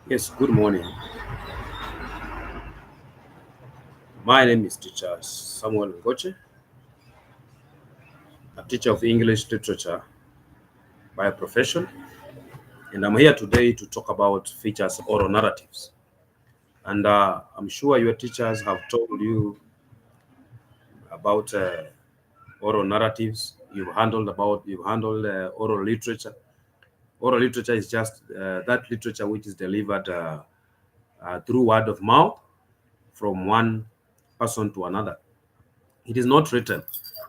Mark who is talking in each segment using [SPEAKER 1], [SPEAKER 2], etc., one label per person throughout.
[SPEAKER 1] Yes, good morning. My name is Teacher Samuel Ngoche, a teacher of English literature by profession, and I'm here today to talk about features of oral narratives. And I'm sure your teachers have told you about oral narratives. You've handled oral literature. Oral literature is just that literature which is delivered through word of mouth from one person to another. It is not written.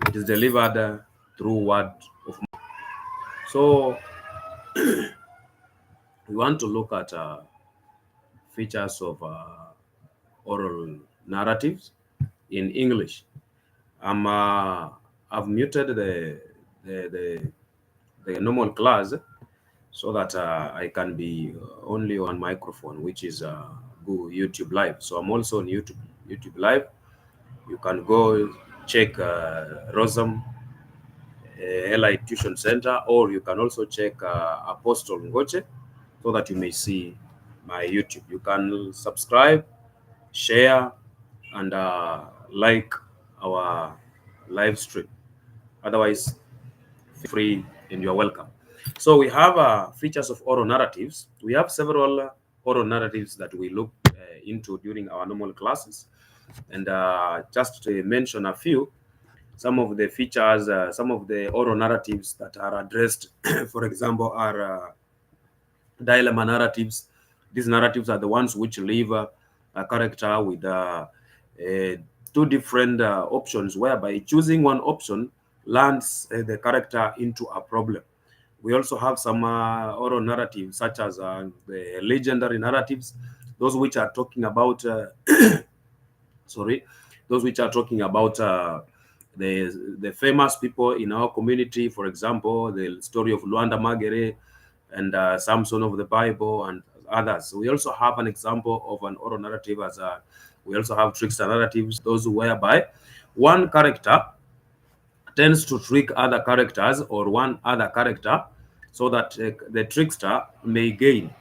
[SPEAKER 1] It is delivered through word of mouth. So we want to look at features of oral narratives in English. I'm I've muted the, the the normal class so that I can be only on microphone, which is YouTube Live. So I'm also on YouTube Live. You can go check Rosam LI Tuition Center, or you can also check Apostle Ngoche so that you may see my YouTube. You can subscribe, share, and like our live stream. Otherwise, feel free and you're welcome. So we have features of oral narratives. We have several oral narratives that we look into during our normal classes. And just to mention a few, some of the features, some of the oral narratives that are addressed, for example, are dilemma narratives. These narratives are the ones which leave a character with two different options, whereby choosing one option lands the character into a problem. We also have some oral narratives, such as the legendary narratives, those which are talking about, sorry, those which are talking about the famous people in our community. For example, the story of Luanda Magere and Samson of the Bible and others. We also have an example of an oral narrative as we also have trickster narratives, those whereby one character tends to trick other characters or one other character so that the trickster may gain.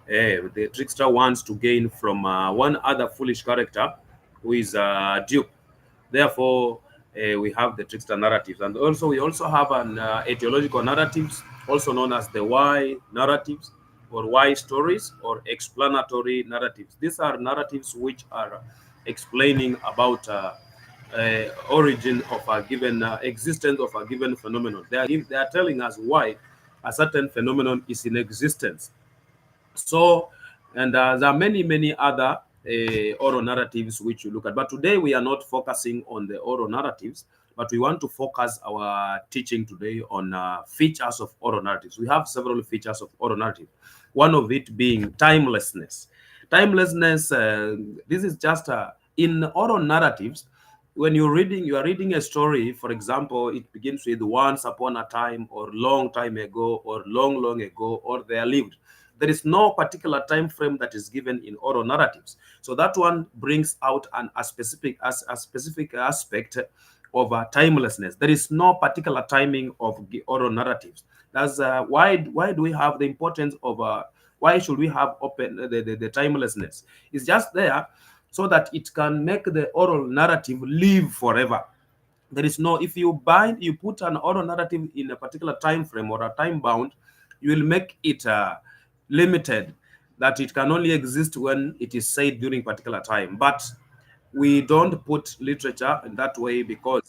[SPEAKER 1] The trickster wants to gain from one other foolish character who is dupe. Therefore, we have the trickster narratives, and also we also have an etiological narratives, also known as the why narratives, or why stories, or explanatory narratives. These are narratives which are explaining about origin of a given existence of a given phenomenon. They are telling us why a certain phenomenon is in existence. So, and there are many other oral narratives which you look at. But today we are not focusing on the oral narratives, but we want to focus our teaching today on features of oral narratives. We have several features of oral narrative. One of it being timelessness. Timelessness. This is just in oral narratives. When you are reading a story. For example, it begins with once upon a time, or long time ago, or long ago, or there lived. There is no particular time frame that is given in oral narratives. So that one brings out a specific aspect of timelessness. There is no particular timing of oral narratives. That's why do we have the importance of why should we have open the timelessness? It's just there so that it can make the oral narrative live forever. There is no, if you put an oral narrative in a particular time frame or a time bound, you will make it limited, that it can only exist when it is said during particular time. But we don't put literature in that way because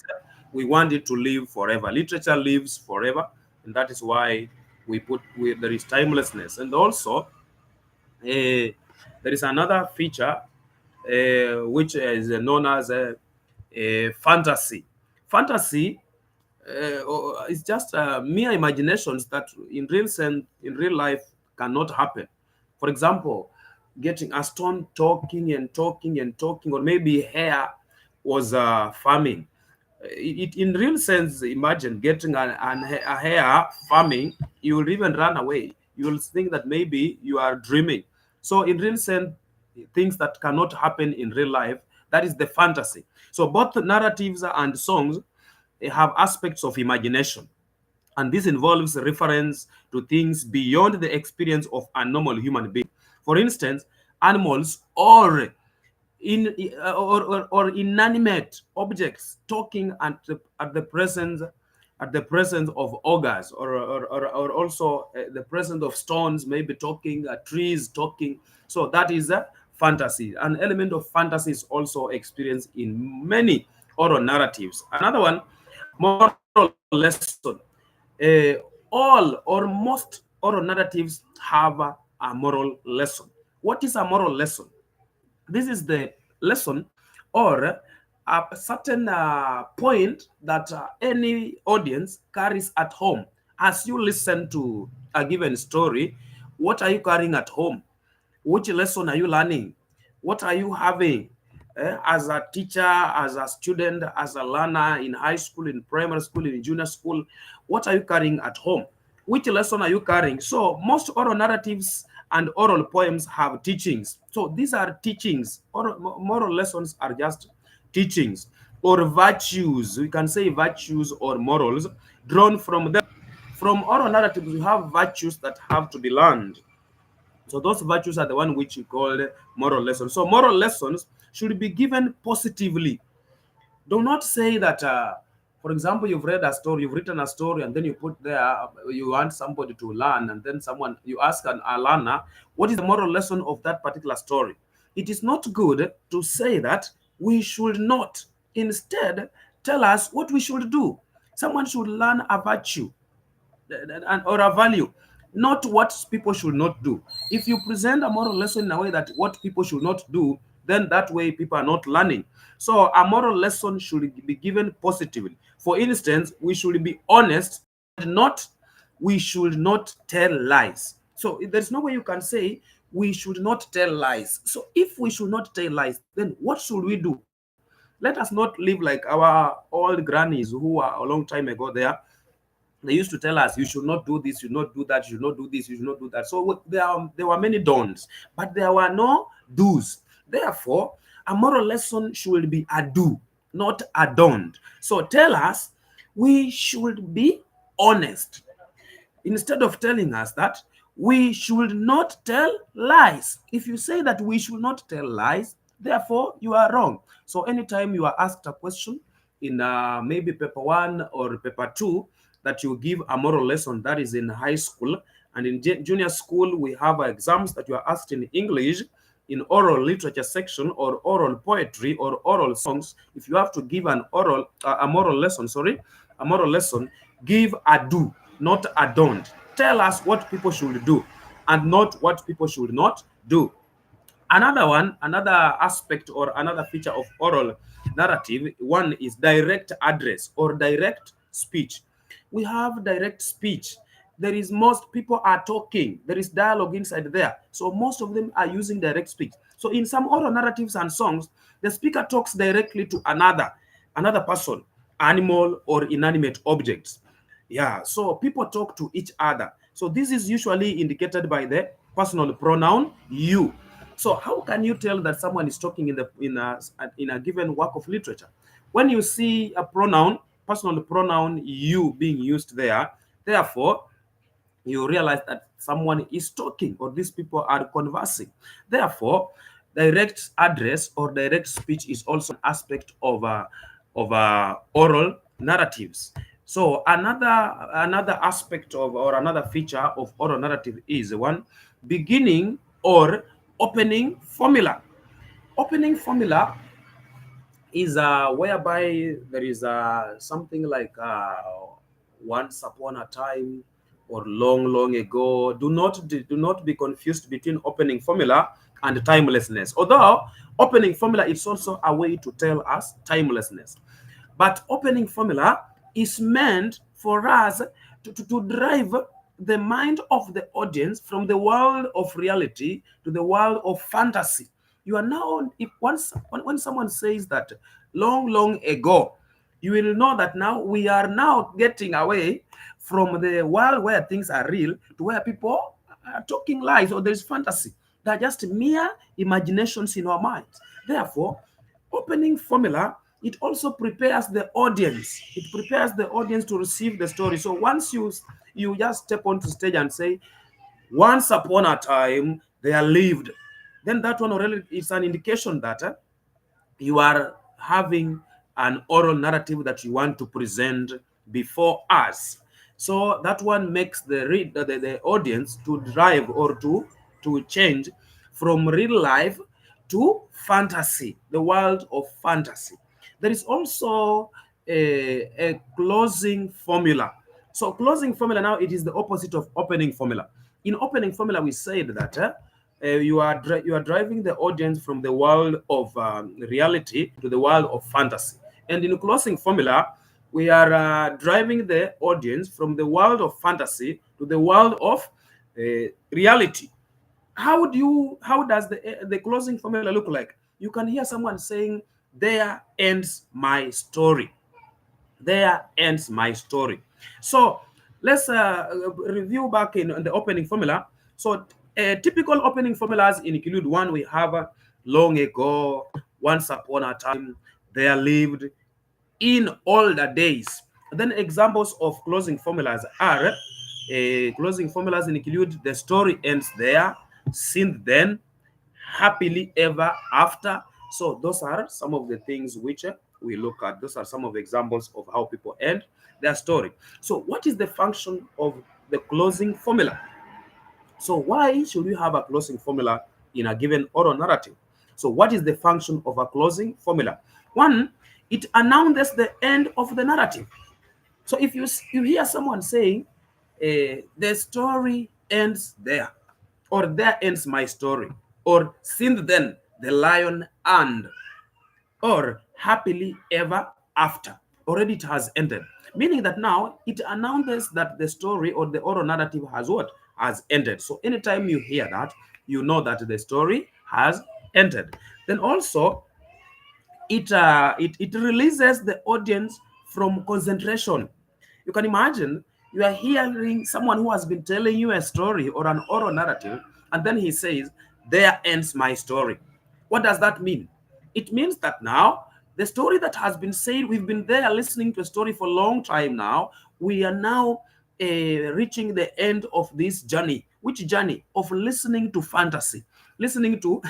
[SPEAKER 1] we want it to live forever. Literature lives forever, and that is why there is timelessness. And also there is another feature which is known as fantasy. Fantasy is just mere imaginations that in real life cannot happen. For example, getting a stone talking and talking and talking, or maybe hair was farming. In real sense, imagine getting a hair farming, you will even run away. You will think that maybe you are dreaming. So in real sense, things that cannot happen in real life, that is the fantasy. So both narratives and songs have aspects of imagination, and this involves reference to things beyond the experience of a normal human being. For instance, animals or or inanimate objects talking at the presence of ogres, or also the presence of stones, maybe talking, trees talking. So that is a fantasy. An element of fantasy is also experienced in many oral narratives. Another one, moral lesson. All or most oral narratives have a moral lesson. What is a moral lesson? This is the lesson or a certain point that any audience carries at home. As you listen to a given story, what are you carrying at home? Which lesson are you learning? What are you having as a teacher, as a student, as a learner in high school, in primary school, in junior school? What are you carrying at home? Which lesson are you carrying? So most oral narratives and oral poems have teachings. So these are teachings. Moral lessons are just teachings or virtues. We can say virtues or morals drawn from them. From oral narratives, we have virtues that have to be learned. So those virtues are the one which you call moral lessons. So moral lessons should be given positively. Do not say that, for example, you've read a story, you've written a story, and then you put there, you want somebody to learn, and then you ask a learner, what is the moral lesson of that particular story? It is not good to say that we should not. Instead, tell us what we should do. Someone should learn a virtue or a value, not what people should not do. If you present a moral lesson in a way that what people should not do, then that way people are not learning. So a moral lesson should be given positively. For instance, we should be honest and not we should not tell lies. So there's no way you can say we should not tell lies. So if we should not tell lies, then what should we do? Let us not live like our old grannies who were a long time ago there. They used to tell us, you should not do this, you should not do that, you should not do this, you should not do that. So there were many don'ts, but there were no do's. Therefore, a moral lesson should be a do, not a don't. So tell us we should be honest instead of telling us that we should not tell lies. If you say that we should not tell lies, therefore you are wrong. So anytime you are asked a question in maybe paper 1 or paper 2, that you give a moral lesson, that is in high school, and in junior school we have exams that you are asked in English, in oral literature section, or oral poetry, or oral songs. If you have to give a moral lesson, give a do, not a don't. Tell us what people should do and not what people should not do. Another aspect or another feature of oral narrative, one is direct address or direct speech. We have direct speech. There is most people are talking. There is dialogue inside there. So most of them are using direct speech. So in some oral narratives and songs, the speaker talks directly to another person, animal or inanimate objects. Yeah, so people talk to each other. So this is usually indicated by the personal pronoun you. So how can you tell that someone is talking in a given work of literature? When you see a pronoun, personal pronoun you being used there, therefore you realize that someone is talking or these people are conversing. Therefore, direct address or direct speech is also an aspect of oral narratives. So another aspect of or another feature of oral narrative is one, beginning or opening formula. Opening formula is whereby there is something like once upon a time or long ago. Do not be confused between opening formula and timelessness. Although opening formula is also a way to tell us timelessness, but opening formula is meant for us to drive the mind of the audience from the world of reality to the world of fantasy. You are now, if once when someone says that long ago, you will know that now we are now getting away from the world where things are real to where people are talking lies or there's fantasy. They're just mere imaginations in our minds. Therefore, opening formula, it also prepares the audience. It prepares the audience to receive the story. So once you just step onto stage and say, once upon a time, they are lived, then that one already is an indication that you are having an oral narrative that you want to present before us. So that one makes the audience to drive or to change from real life to fantasy, the world of fantasy. There is also a closing formula. So closing formula now, it is the opposite of opening formula. In opening formula, we said that you are driving the audience from the world of reality to the world of fantasy. And in closing formula, we are driving the audience from the world of fantasy to the world of reality. How does the closing formula look like? You can hear someone saying, "There ends my story." There ends my story. So let's review back in the opening formula. So typical opening formulas include: one, we have long ago, once upon a time, there lived, in older days. Then examples of closing formulas are closing formulas include: the story ends there, since then, happily ever after. So those are some of the things which we look at. Those are some of the examples of how people end their story. So what is the function of the closing formula? So why should we have a closing formula in a given oral narrative? So what is the function of a closing formula? One, it announces the end of the narrative. So if you hear someone saying, the story ends there, or there ends my story, or since then the lion and, or happily ever after, already it has ended, meaning that now it announces that the story or the oral narrative has what? Has ended. So anytime you hear that, you know that the story has ended. Then also it releases the audience from concentration. You can imagine you are hearing someone who has been telling you a story or an oral narrative, and then he says, "There ends my story." What does that mean? It means that now the story that has been said, we've been there listening to a story for a long time now. We are now reaching the end of this journey. Which journey? Of listening to fantasy, listening to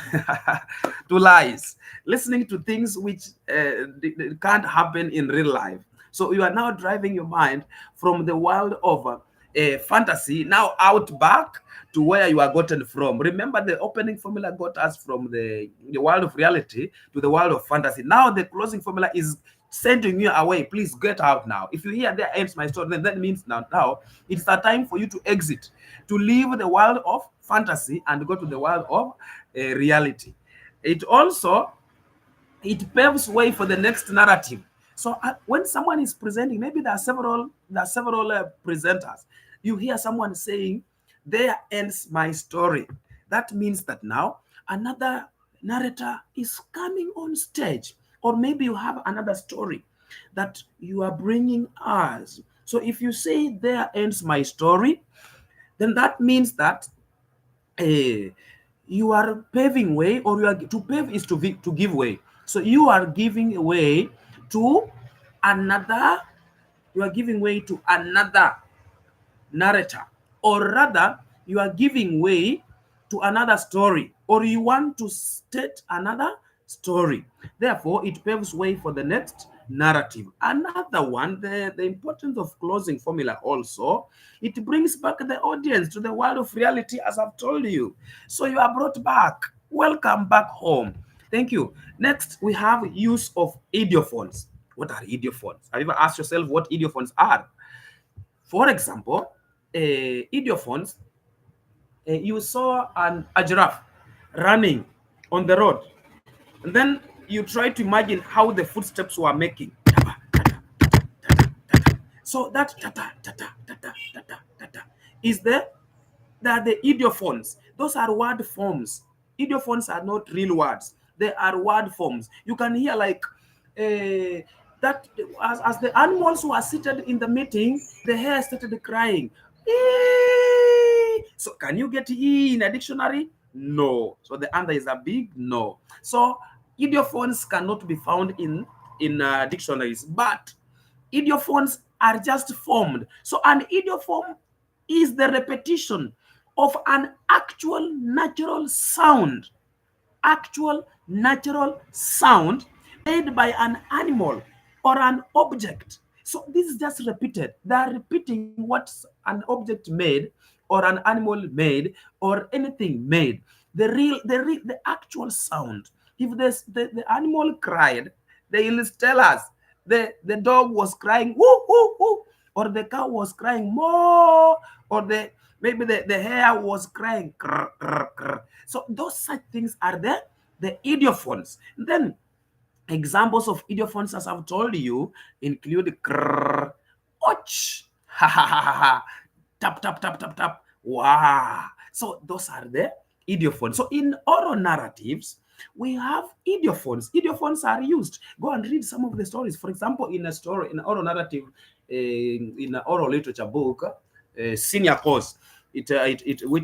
[SPEAKER 1] to lies, listening to things which can't happen in real life. So you are now driving your mind from the world of fantasy now out back to where you are gotten from. Remember, the opening formula got us from the world of reality to the world of fantasy. Now the closing formula is sending you away. Please get out now. If you hear "there ends my story," then that means now it's a time for you to exit, to leave the world of fantasy and go to the world of reality. It also, it paves way for the next narrative. So when someone is presenting, maybe there are several presenters. You hear someone saying, "There ends my story." That means that now another narrator is coming on stage, or maybe you have another story that you are bringing us. So if you say, "There ends my story," then that means that you are paving way, or you are to pave is to give way. So you are giving way to another, you are giving way to another narrator, or rather you are giving way to another story, or you want to state another story. Therefore it paves way for the next narrative. Another one, the importance of closing formula also, it brings back the audience to the world of reality, as I've told you. So you are brought back. Welcome back home. Thank you. Next, we have use of idiophones. What are idiophones? Have you ever asked yourself what idiophones are? For example, idiophones, you saw a giraffe running on the road, and then you try to imagine how the footsteps were making. So that tata tata tata tata tata is the idiophones. Those are word forms. Idiophones are not real words. They are word forms. You can hear like that as the animals who are seated in the meeting, the hare started crying. Eee! So can you get E in a dictionary? No. So the answer is a big no. So idiophones cannot be found in dictionaries, but idiophones are just formed. So an idiophone is the repetition of an actual natural sound made by an animal or an object. So this is just repeated. They are repeating what an object made or an animal made or anything made. The actual sound. If the animal cried, they will tell us the dog was crying woo woo woo, or the cow was crying moo, or maybe the hare was crying krr, krr, krr. So those such things are the idiophones. Then examples of idiophones, as I've told you, include krr, och, ha ha ha ha ha, tap tap tap tap tap, wow. So those are the idiophones. So in oral narratives, we have idiophones. Idiophones are used. Go and read some of the stories. For example, in a story, in an oral narrative, in an oral literature book, senior course, which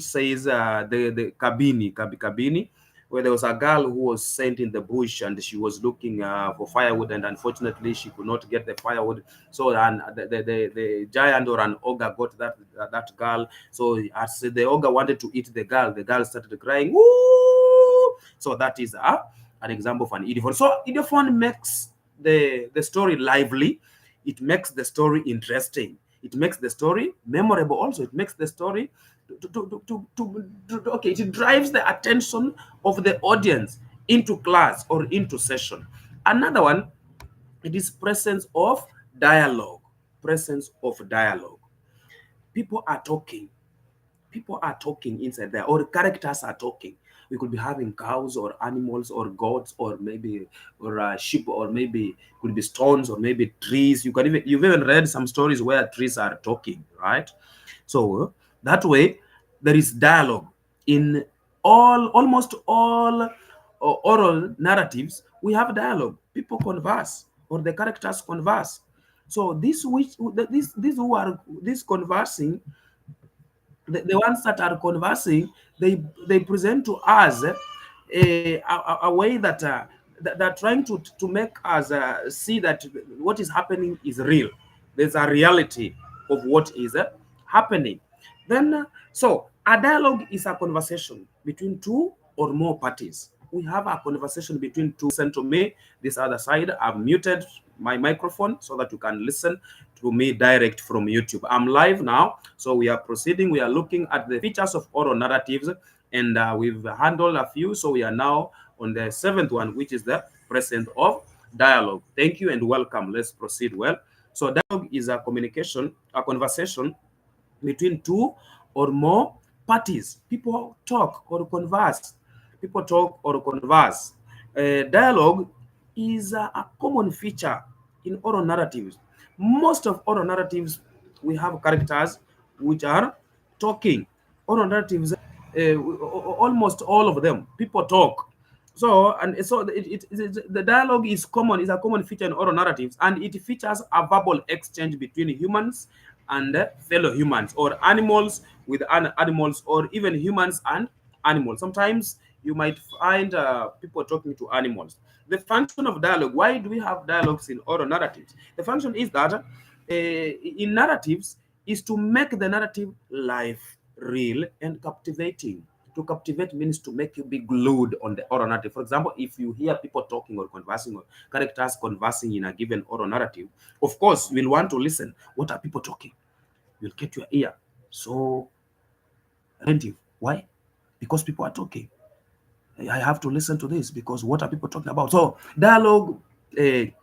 [SPEAKER 1] says the Kabini, where there was a girl who was sent in the bush and she was looking for firewood, and unfortunately she could not get the firewood. So the giant or an ogre got that girl. So as the ogre wanted to eat the girl started crying. Woo! So that is an example of an idiophone. So idiophone makes the story lively. It makes the story interesting. It makes the story memorable. Also, it makes the story okay, it drives the attention of the audience into class or into session. Another one, it is presence of dialogue. Presence of dialogue. People are talking inside there, or characters are talking. We could be having cows or animals or goats or maybe sheep, or maybe could be stones or maybe trees. You've even read some stories where trees are talking, right? So that way there is dialogue in almost all oral narratives. We have dialogue. People converse, or the characters converse. So these who are conversing, the ones that are conversing, they present to us a way that they're trying to make us see that what is happening is real. There's a reality of what is happening. Then, so a dialogue is a conversation between two or more parties. We have a conversation between two. Listen to me, this other side. I've muted my microphone so that you can listen to me direct from YouTube. I'm live now, so we are proceeding. We are looking at the features of oral narratives, and we've handled a few. So we are now on the seventh one, which is the presence of dialogue. Thank you and welcome. Let's proceed well. So dialogue is a communication, a conversation between two or more parties. People talk or converse. People talk or converse. Dialogue is a common feature in oral narratives. Most of oral narratives, we have characters which are talking. Oral narratives, almost all of them, people talk. So the dialogue is common, is a common feature in oral narratives, and it features a verbal exchange between humans and fellow humans, or animals with animals, or even humans and animals. Sometimes you might find people talking to animals. The function of dialogue, why do we have dialogues in oral narratives? The function is that in narratives is to make the narrative live, real, and captivating. To captivate means to make you be glued on the oral narrative. For example, if you hear people talking or conversing, or characters conversing in a given oral narrative, of course, you'll want to listen. What are people talking? You'll get your ear so attentive. Why? Because people are talking. I have to listen to this because what are people talking about? So dialogue, it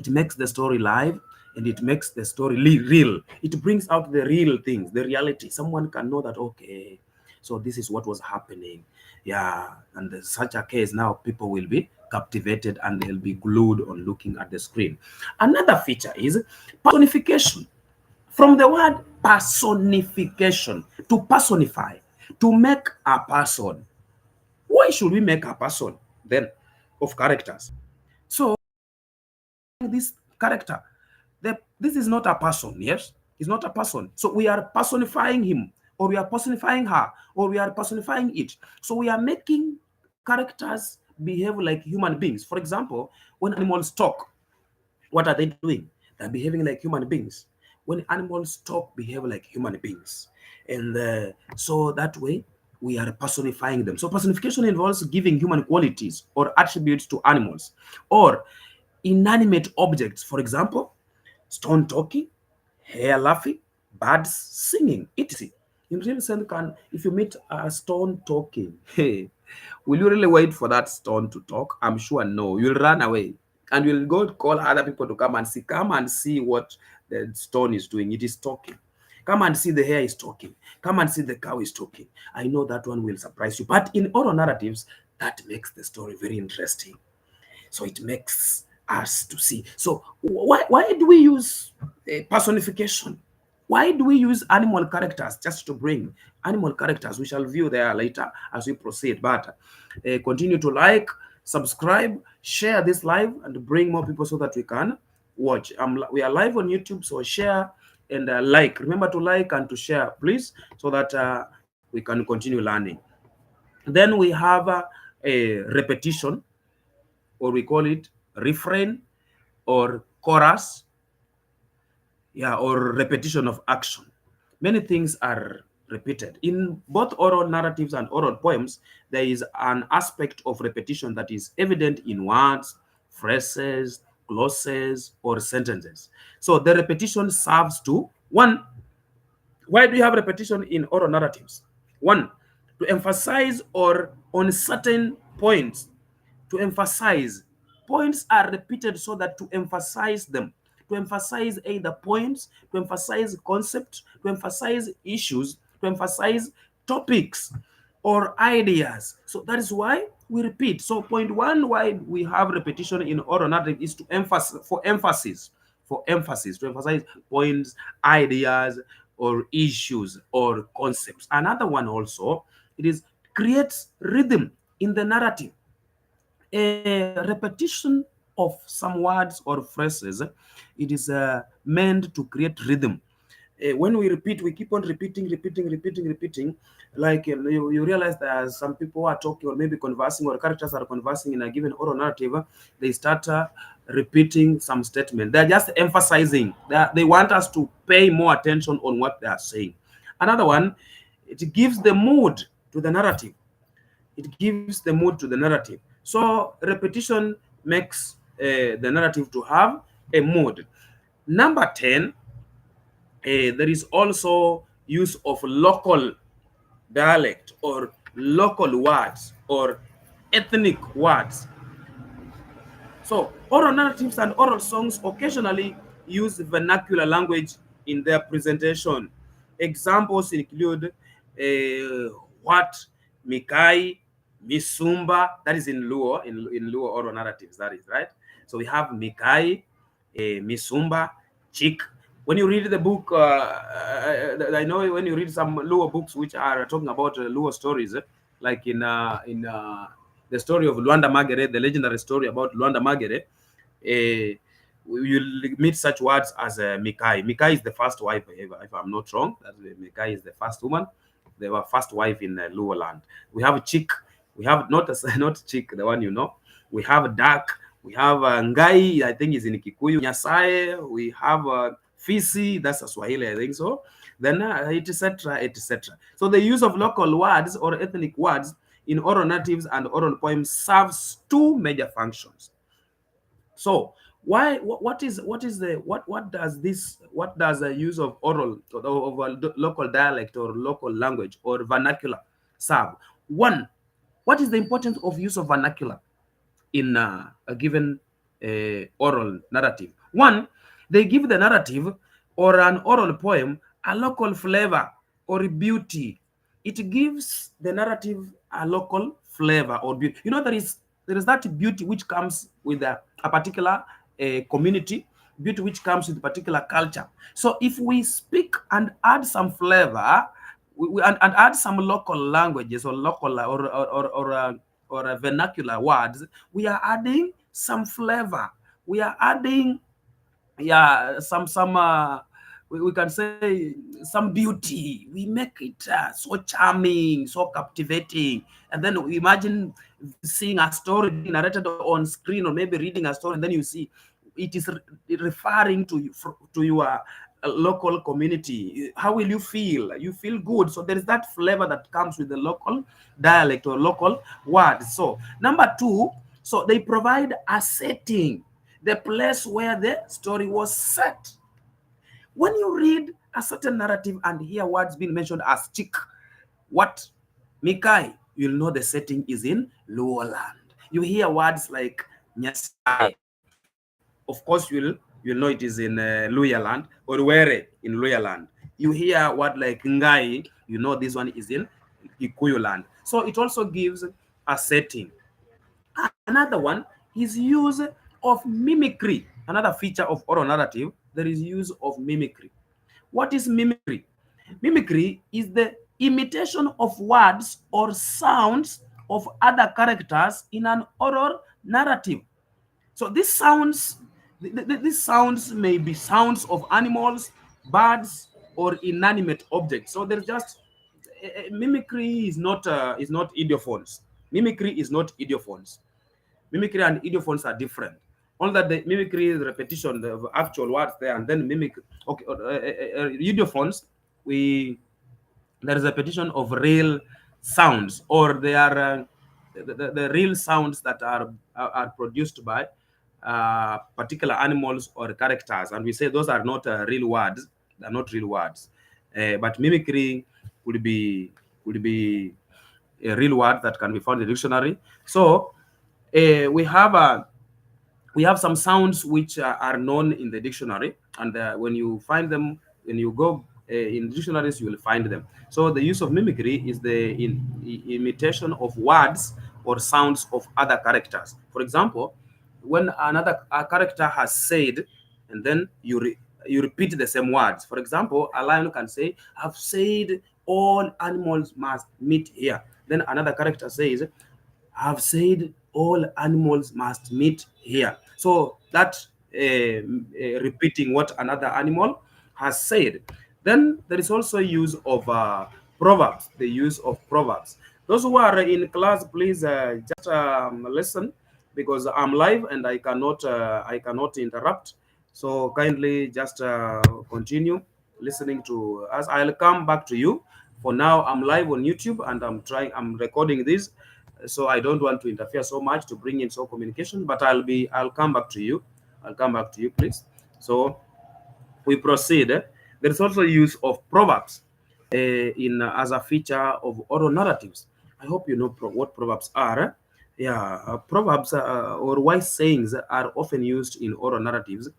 [SPEAKER 1] makes the story live, and it makes the story real. It brings out the real things, the reality. Someone can know that, okay, so this is what was happening. Yeah, and in such a case, now people will be captivated and they'll be glued on looking at the screen. Another feature is personification. From the word personification, to personify, to make a person. Why should we make a person then of characters? So this character, this is not a person. Yes, it's not a person. So we are personifying him, or we are personifying her, or we are personifying it. So we are making characters behave like human beings. For example, when animals talk, what are they doing? They're behaving like human beings. when animals talk, behave like human beings. And so that way, we are personifying them. So personification involves giving human qualities or attributes to animals or inanimate objects. For example, stone talking, hair laughing, birds singing, etc. In real sense, if you meet a stone talking, hey, will you really wait for that stone to talk? I'm sure no. You'll run away and you'll go call other people to come and see. Come and see what the stone is doing. It is talking. Come and see the hair is talking. Come and see the cow is talking. I know that one will surprise you. But in oral narratives, that makes the story very interesting. So it makes us to see. So why do we use personification? Why do we use animal characters just to bring animal characters? We shall view there later as we proceed. But continue to like, subscribe, share this live, and bring more people so that we can watch. We are live on YouTube, so share and like. Remember to like and to share, please, so that we can continue learning. Then we have a repetition, or we call it refrain or chorus, or repetition of action. Many things are repeated. In both oral narratives and oral poems, there is an aspect of repetition that is evident in words, phrases, glosses, or sentences. So the repetition serves to, one, why do you have repetition in oral narratives? One, to emphasize or on certain points, to emphasize. Points are repeated so that to emphasize them, to emphasize either points, to emphasize concepts, to emphasize issues, to emphasize topics or ideas. So that is why we repeat. So point one, why we have repetition in oral narrative is to emphasize, to emphasize points, ideas, or issues or concepts. Another one also, it is creates rhythm in the narrative. A repetition of some words or phrases, it is meant to create rhythm. When we repeat, we keep on repeating. Like you realize that some people are talking or maybe conversing, or characters are conversing in a given oral narrative. They start repeating some statement. They're just emphasizing. They want us to pay more attention on what they are saying. Another one, it gives the mood to the narrative. It gives the mood to the narrative. So repetition makes the narrative to have a mood. Number 10, there is also use of local dialect or local words or ethnic words. So oral narratives and oral songs occasionally use vernacular language in their presentation. Examples include what, Mikai, Misumba, that is in Luo, in Luo oral narratives, that is, right? So we have Mikai, Misumba, Chik. When you read the book, I know when you read some Luo books which are talking about Luo stories, like in the story of Luanda Magere, the legendary story about Luanda Magere, you'll meet such words as Mikai. Mikai is the first wife, if I'm not wrong. Mikai is the first woman. They were first wife in Luo land. We have Chik. We have not Chik, the one you know. We have Dak. We have Ngai, I think is in Kikuyu. Nyasaye. We have Fisi, that's a Swahili, I think so. Then etc. etc. So the use of local words or ethnic words in oral narratives and oral poems serves two major functions. So what does the use of oral of a local dialect or local language or vernacular serve? One, what is the importance of use of vernacular in a given oral narrative? One, they give the narrative or an oral poem a local flavor or beauty. It gives the narrative a local flavor or beauty. You know, there is that beauty which comes with a particular community, beauty which comes with a particular culture. So if we speak and add some flavor, and add some local languages or local or vernacular words, we are adding some flavor. We are adding, some we can say some beauty. We make it so charming, so captivating. And then we imagine seeing a story being narrated on screen, or maybe reading a story, and then you see it is referring to you, to your local community. How will you feel? You feel good. So there is that flavor that comes with the local dialect or local words. So number two, so they provide a setting, the place where the story was set. When you read a certain narrative and hear words being mentioned as chick, what, Mikai, you'll know the setting is in Luo land. You hear words like Nyasai, of course you'll know it is in Luya land, or Were in Luya land. You hear word like Ngai, you know this one is in Kikuyu land. So it also gives a setting. Another one is use of mimicry. Another feature of oral narrative, there is use of mimicry. What is mimicry? Mimicry is the imitation of words or sounds of other characters in an oral narrative. So these sounds may be sounds of animals, birds, or inanimate objects. So there's just mimicry is not idiophones. Mimicry is not idiophones. Mimicry and idiophones are different. Only that the mimicry is repetition of actual words there, and then mimic. Okay, idiophones, there is a repetition of real sounds, or they are the real sounds that are produced by particular animals or characters, and we say those are not real words. They're not real words, but mimicry would be a real word that can be found in the dictionary. So we have some sounds which are known in the dictionary, and when you find them, when you go in dictionaries, you will find them. So the use of mimicry is the imitation of words or sounds of other characters. For example, when a character has said, and then you repeat the same words. For example, a lion can say, "I've said all animals must meet here." Then another character says, "I've said all animals must meet here." So that repeating what another animal has said. Then there is also use of proverbs. The use of proverbs. Those who are in class, please just listen, because I'm live and I cannot interrupt. So kindly just continue listening to us. I'll come back to you. For now, I'm live on YouTube and I'm recording this, so I don't want to interfere so much to bring in so communication, but I'll come back to you. I'll come back to you, please. So we proceed. There is also use of proverbs in as a feature of oral narratives. I hope you know what proverbs are. Yeah, proverbs or wise sayings are often used in oral narratives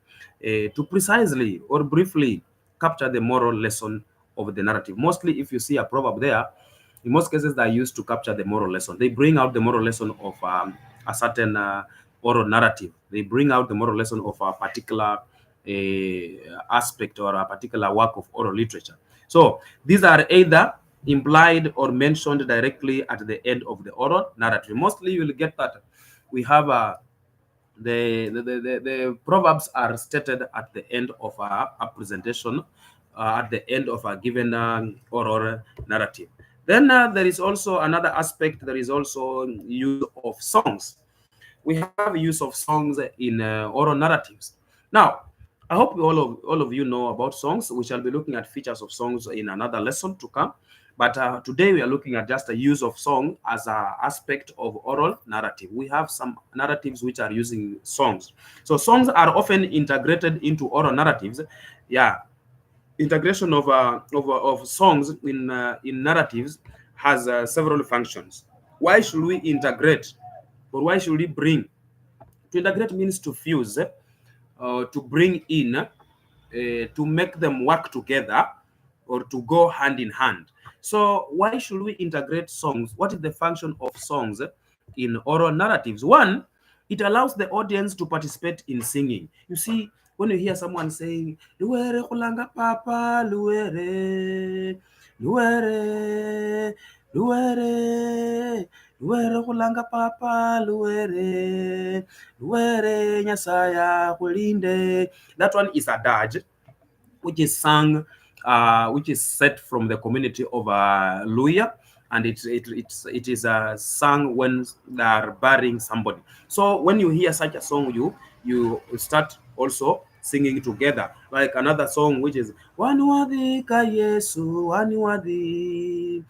[SPEAKER 1] to precisely or briefly capture the moral lesson of the narrative. Mostly, if you see a proverb there, in most cases, they are used to capture the moral lesson. They bring out the moral lesson of a certain oral narrative. They bring out the moral lesson of a particular aspect or a particular work of oral literature. So these are either implied or mentioned directly at the end of the oral narrative. Mostly, you will get that we have the proverbs are stated at the end of a presentation, at the end of a given oral narrative. Then there is also another aspect. There is also use of songs. We have use of songs in oral narratives. Now, I hope all of you know about songs. We shall be looking at features of songs in another lesson to come. But today we are looking at just the use of song as an aspect of oral narrative. We have some narratives which are using songs. So songs are often integrated into oral narratives. Yeah, integration of songs in narratives has several functions. Why should we integrate, or why should we bring? To integrate means to fuse, to bring in, to make them work together, or to go hand in hand. So why should we integrate songs? What is the function of songs in oral narratives? One, it allows the audience to participate in singing. You see, when you hear someone saying, "Luere kulanga papa, luere, luere, luere, luere kulanga papa, luere, luere, nyasaya kulinde." That one is a dirge, which is sung, which is set from the community of Luya, and it is sung when they are burying somebody. So when you hear such a song, you start also singing together, like another song which is Wani wadhika Yesu, wani wadhika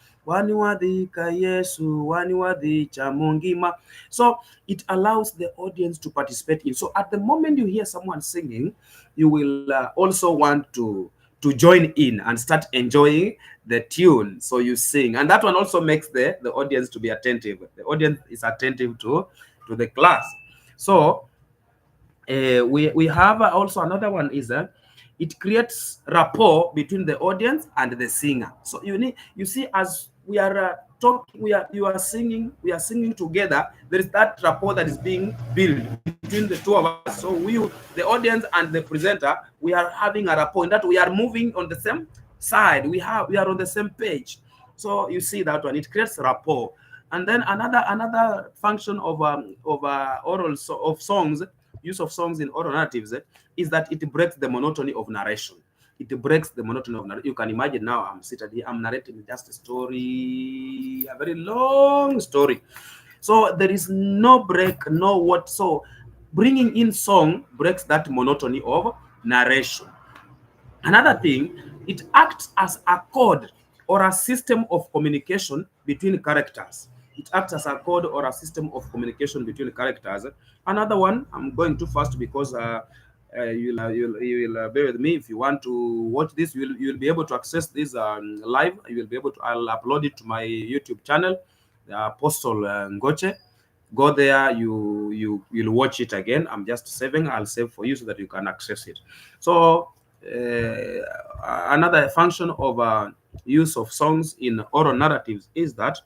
[SPEAKER 1] Yesu, wani wadhicha mungima. So it allows the audience to participate in. So at the moment you hear someone singing, you will also want to join in and start enjoying the tune. So you sing, and that one also makes the audience to be attentive. The audience is attentive to the class. So we have also another one is it creates rapport between the audience and the singer. So you see, as we are talking, you are singing, we are singing together. There is that rapport that is being built between the two of us. So the audience and the presenter, we are having a rapport in that we are moving on the same side. We are on the same page. So you see that one, it creates rapport. And then another function of of songs, use of songs in oral narratives, is that it breaks the monotony of narration. It breaks the monotony of narration. You can imagine now I'm sitting here, I'm narrating just a story, a very long story. So there is no break, no what. So bringing in song breaks that monotony of narration. Another thing, it acts as a code or a system of communication between characters. It acts as a code or a system of communication between characters. Another one, I'm going too fast because you will bear with me. If you want to watch this, you'll be able to access this live. You will be able to. I'll upload it to my YouTube channel, Apostle Ngoche. Go there, you'll watch it again. I'm just saving. I'll save for you so that you can access it. So another function of use of songs in oral narratives is that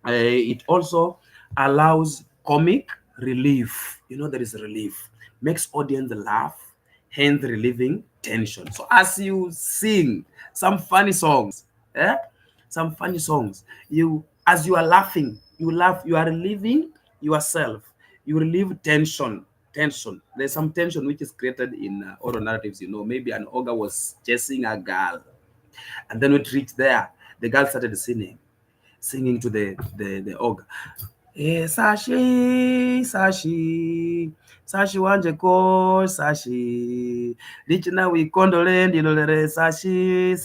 [SPEAKER 1] it also allows comic relief. There is relief, makes audience laugh, hence relieving tension. So as you sing some funny songs, some funny songs, as you are laughing, you laugh, you are relieving yourself, you relieve tension. There's some tension which is created in oral narratives. Maybe an ogre was chasing a girl, and then when it reached there, the girl started singing to the ogre. Sashi wanje ko sashi lichina wikondole ndilolere sashi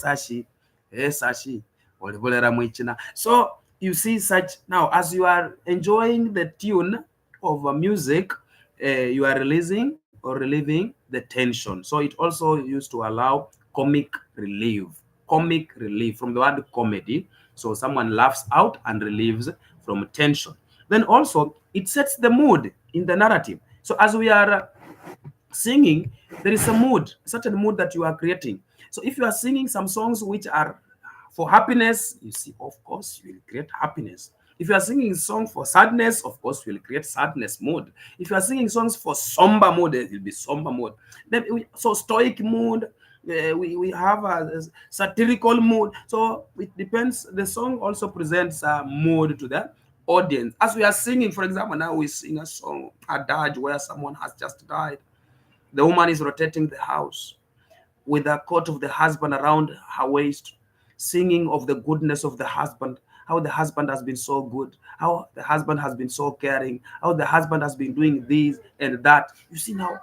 [SPEAKER 1] sashi olivolera mwichina. So you see, such now as you are enjoying the tune of music, you are releasing or relieving the tension. So it also used to allow comic relief from the word comedy. So someone laughs out and relieves from tension. Then also it sets the mood in the narrative. So as we are singing, there is a certain mood that you are creating. So if you are singing some songs which are for happiness, you see, of course, you will create happiness. If you are singing a song for sadness, of course, you will create sadness mood. If you are singing songs for somber mood, it will be somber mood. So stoic mood, we have a satirical mood. So it depends. The song also presents a mood to the audience. As we are singing, for example, now we sing a song, a dirge, where someone has just died. The woman is rotating the house with the coat of the husband around her waist, singing of the goodness of the husband, how the husband has been so good, how the husband has been so caring, how the husband has been doing this and that. You see now,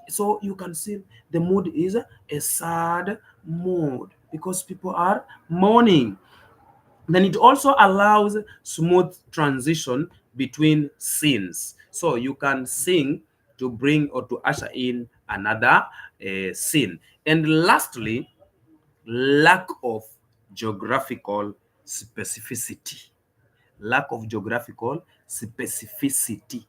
[SPEAKER 1] so you can see the mood is a sad mood because people are mourning. Then it also allows smooth transition between scenes. So you can sing to bring or to usher in another scene. And lastly, lack of geographical specificity. Lack of geographical specificity.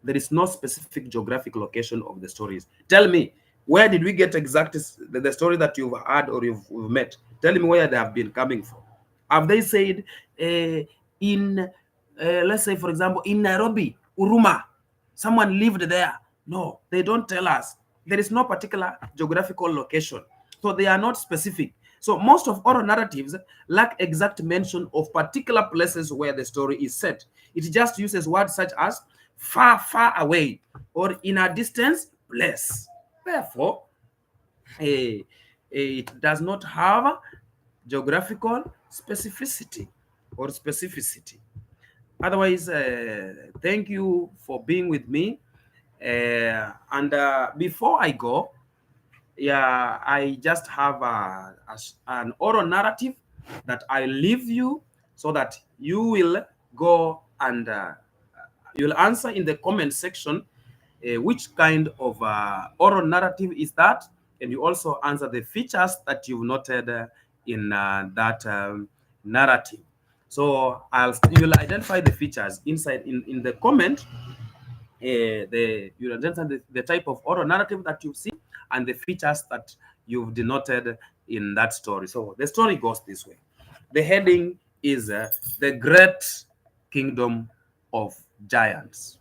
[SPEAKER 1] There is no specific geographic location of the stories. Tell me, where did we get exactly the story that you've heard or you've met? Tell me where they have been coming from. Have they said let's say, for example, in Nairobi, Uruma, someone lived there? No, they don't tell us. There is no particular geographical location. So they are not specific. So most of oral narratives lack exact mention of particular places where the story is set. It just uses words such as far, far away or in a distance place. Therefore, it does not have geographical specificity or specificity. Otherwise, thank you for being with me. And before I go, yeah, I just have an oral narrative that I leave you so that you will go and you'll answer in the comment section which kind of oral narrative is that, and you also answer the features that you've noted in that narrative. So you'll identify the features inside in the comment. You identify the type of oral narrative that you've seen and the features that you've denoted in that story. So the story goes this way. The heading is the Great Kingdom of Giants.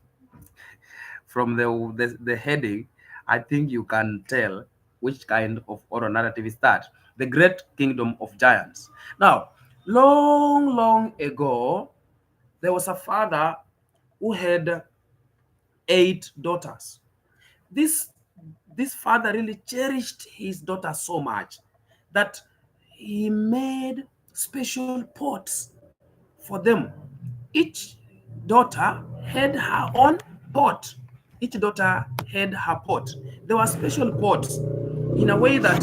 [SPEAKER 1] From the heading, I think you can tell which kind of oral narrative is that. The Great Kingdom of Giants. Now, long ago, there was a father who had 8 daughters. This this father really cherished his daughter so much that he made special pots for them. Each daughter had her own pot. Each daughter had her pot. There were special pots in a way that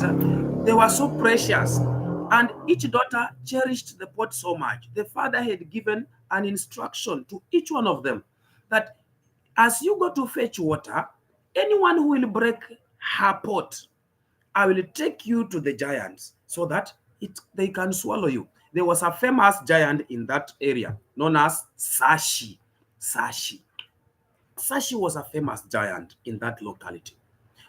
[SPEAKER 1] they were so precious, and each daughter cherished the pot so much. The father had given an instruction to each one of them that as you go to fetch water, anyone who will break her pot, I will take you to the giants so that they can swallow you. There was a famous giant in that area known as Sashi. Sashi. Sashi was a famous giant in that locality.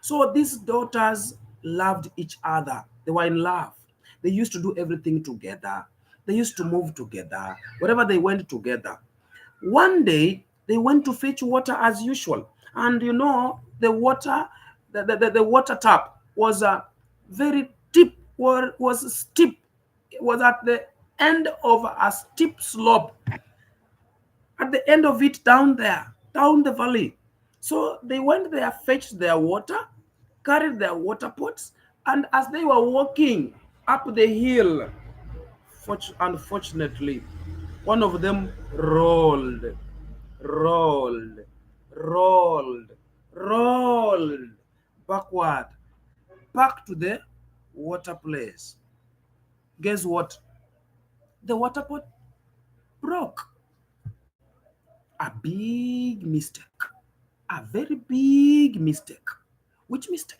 [SPEAKER 1] So these daughters loved each other. They were in love. They used to do everything together. They used to move together. Wherever they went together. One day, they went to fetch water as usual. And you know, the water, the water tap was very deep, was steep. It was at the end of a steep slope. At the end of it, down there, down the valley. So they went there, fetched their water, carried their water pots, and as they were walking up the hill, unfortunately, one of them rolled, rolled, rolled, rolled backward, back to the water place. Guess what? The water pot broke. A big mistake. A very big mistake. Which mistake?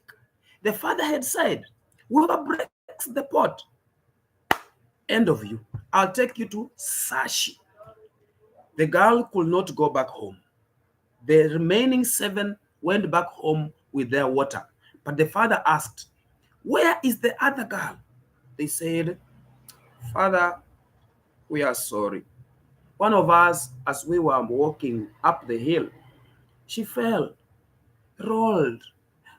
[SPEAKER 1] The father had said, whoever breaks the pot, end of you. I'll take you to Sashi. The girl could not go back home. The remaining 7 went back home with their water. But the father asked, where is the other girl? They said, Father, we are sorry. One of us, as we were walking up the hill, she fell, rolled,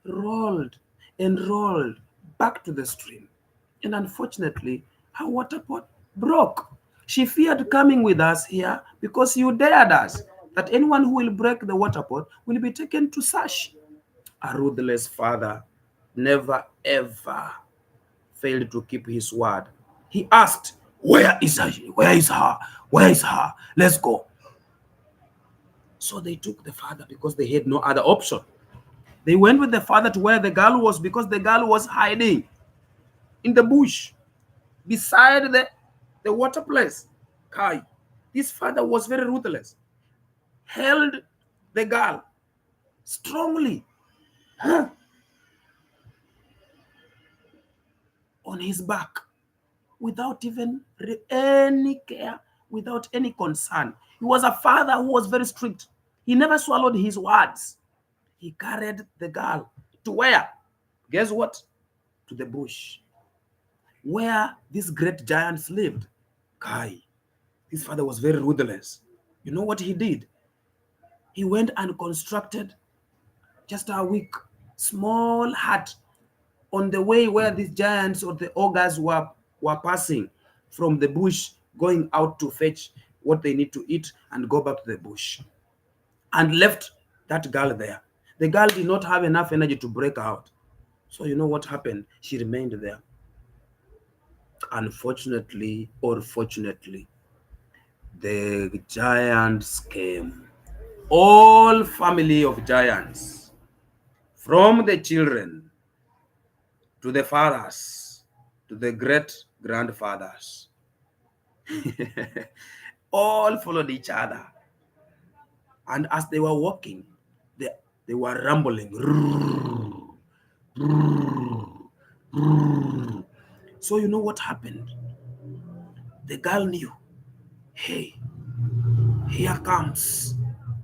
[SPEAKER 1] rolled, and rolled back to the stream. And unfortunately, her water pot broke. She feared coming with us here because you dared us that anyone who will break the water pot will be taken to Sash. A ruthless father never ever failed to keep his word. He asked, where is her? Where is her? Where is her? Let's go. So they took the father because they had no other option. They went with the father to where the girl was because the girl was hiding in the bush beside the water place. Kai, this father was very ruthless. Held the girl strongly on his back without even any care, without any concern. He was a father who was very strict. He never swallowed his words. He carried the girl to where? Guess what? To the bush, where these great giants lived. Kai, his father was very ruthless. You know what he did? He went and constructed just a weak, small hut on the way where these giants or the ogres were passing from the bush, going out to fetch what they need to eat and go back to the bush, and left that girl there. The girl did not have enough energy to break out. So you know what happened? She remained there. Unfortunately or fortunately, the giants came. All family of giants, from the children to the fathers, to the great grandfathers. All followed each other. And as they were walking, they were rumbling. So you know what happened? The girl knew, hey, here comes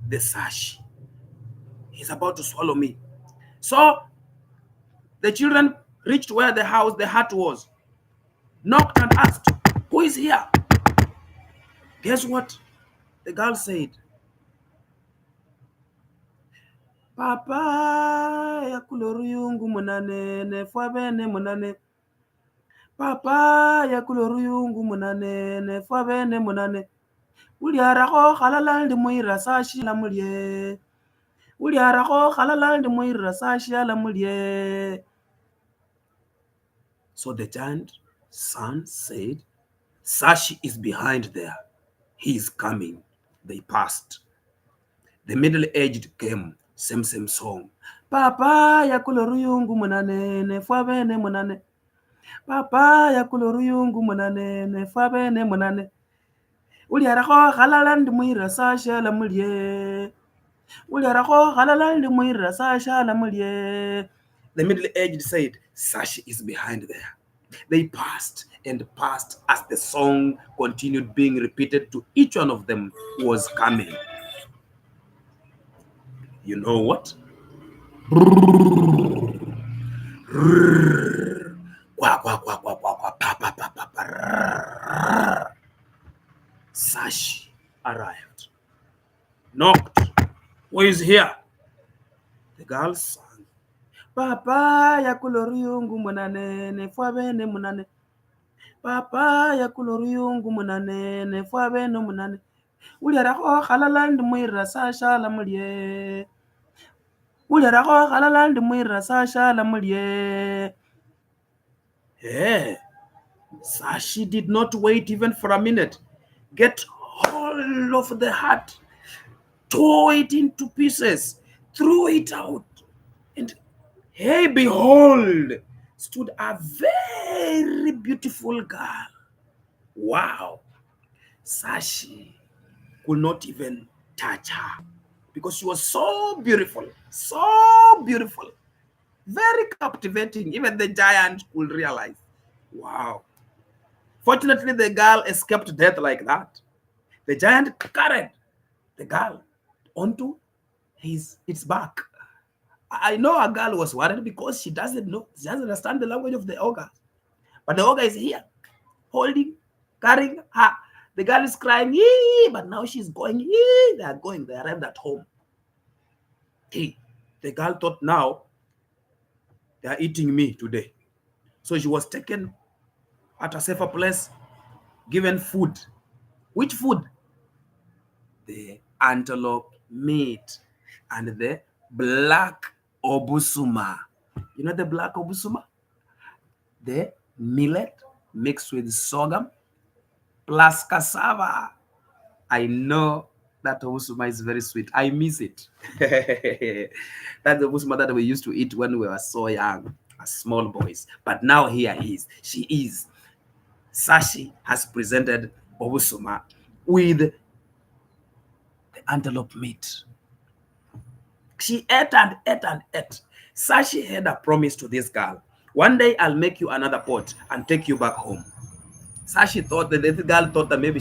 [SPEAKER 1] the Sashi. He's about to swallow me. So the children reached where the hut was, knocked and asked, who is here? Guess what? The girl said, Papa ya kuloruyungu munane nefwa bene munane. Papa ya kuloruyungu munane nefwa bene munane. Uliarako halala ndi muira sashi la mulye. Uliarako halala ndi muira sashi la mulye. So the giant son said, Sashi is behind there. He is coming. They passed. The middle-aged came. Same song. Papa ya kuloruyungu munane nefwa bene munane. Papa ya kuloruyungu munane nefwa bene munane. Uliarako halala ndi muira sashi la mulye. Uliarako halala ndi muira sashi la mulye. The middle-aged said, Sashi is behind there. They passed and passed as the song continued being repeated to each one of them who was coming. You know what? Sashi arrived. Knocked. Who is here? The girl sang. Papa ya kuloruyungu munane nefwa bene munane. Papa ya kuloruyungu munane nefwa bene munane. Uliarako halala ndi muira sasha la mulye. Uliarako halala ndi muira sasha la mulye. Hey, Sashi did not wait even for a minute. Get hold of the hut, tore it into pieces, threw it out, and hey, behold, stood a very beautiful girl. Wow. Sashi could not even touch her because she was so beautiful, very captivating. Even the giant could realize, wow. Fortunately, the girl escaped death like that. The giant carried the girl onto its back. I know a girl was worried because she doesn't understand the language of the ogre. But the ogre is here, holding, carrying her. The girl is crying, ee, but now she's going, ee. They arrived at home. Hey, the girl thought now they are eating me today. So she was taken at a safer place, given food. Which food? The antelope meat and the black obusuma. You know the black obusuma? The millet mixed with sorghum plus cassava. I know that obusuma is very sweet. I miss it. That's the obusuma that we used to eat when we were so young, as small boys. But now here she is. Sashi has presented obusuma with the antelope meat. She ate and ate and ate. Sashi had a promise to this girl. One day I'll make you another pot and take you back home. Sashi thought that the girl thought that maybe